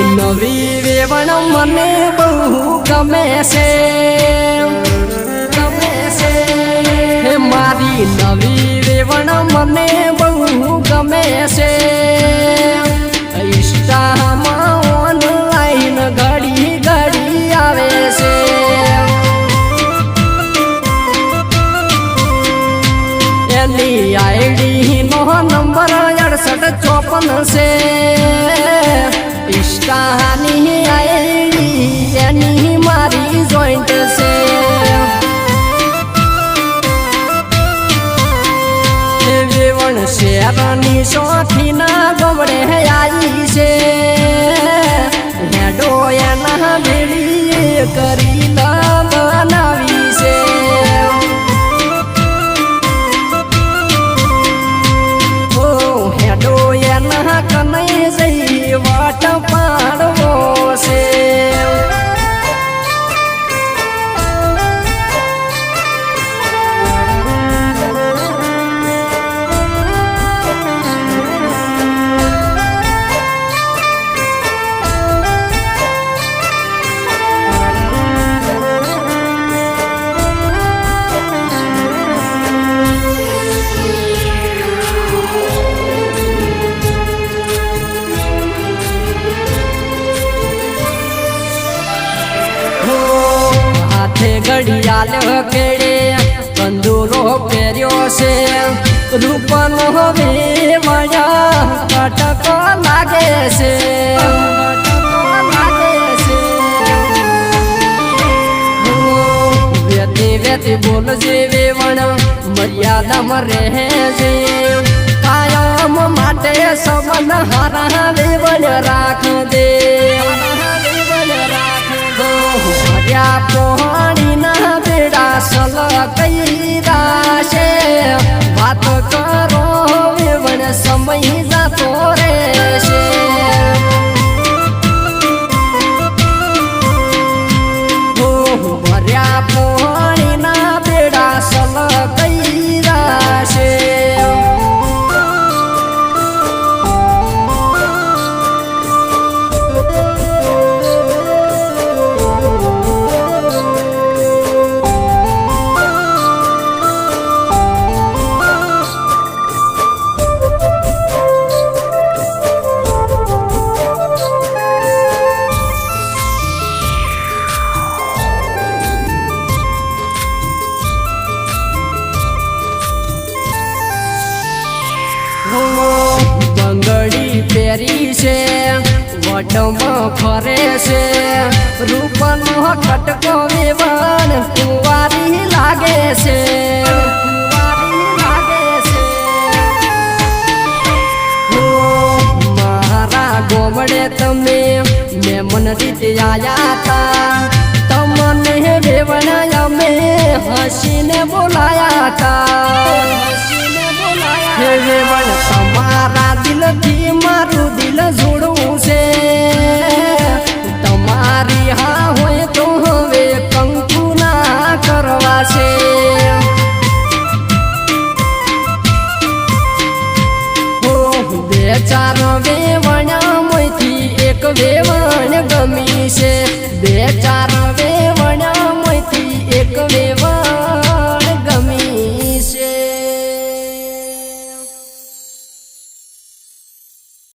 નવી વેવણ મને બહુ ગમે છે હે મારી નવી વેવણ મને બહુ ગમે છે ઇન્સ્ટામાં ઓનલાઈન ઘડી ઘડી આવે છે એની આઈડી નો નંબર 6854 છે ઇન્સ્ટાની આઈડી એની મારી જોઈન્ટ છે વેવણ શેરની શોખીના ગમડે આવી છે હેડો એના ભેળી કરી બનાવી છે હેડો એના કનઈ જઈ વાટ પાડવો છે ઘડિયાળ કેડે કંદુરો પહેર્યો છે રૂપનો વેવણ્યા કટકો લાગે છે વેતી વેતી બોલજે વેવણ મર્યાદામાં રહેજે કાયમ માટે સંબંધ હારા વેવણ રાખજે પોહાણીના બેડા સલ કઈરા છે વાત કરો વેવણ સમય જતો રહેશે ભર્યા પોહાણીના બેડા સલ કઈરા છે બંગડી પહેરી છે વટમાં ફરે છે રૂપનો કટકો વેવણ કુંવારી લાગે છે મારા ગોમડે તમે મેમન રીતે આયા તા તમને વેવણ અમે હસીને બોલાયા તા વેવણ તમારા દિલથી મારું દિલ જોડવું છે તમારી હા હોય તો હવે કંકુ ના કરવા છે બે ચાર વેવણ્યામાંથી એક વેવણ ગમી છે બે ચાર વેવણ્યામાંથી એક વેવણ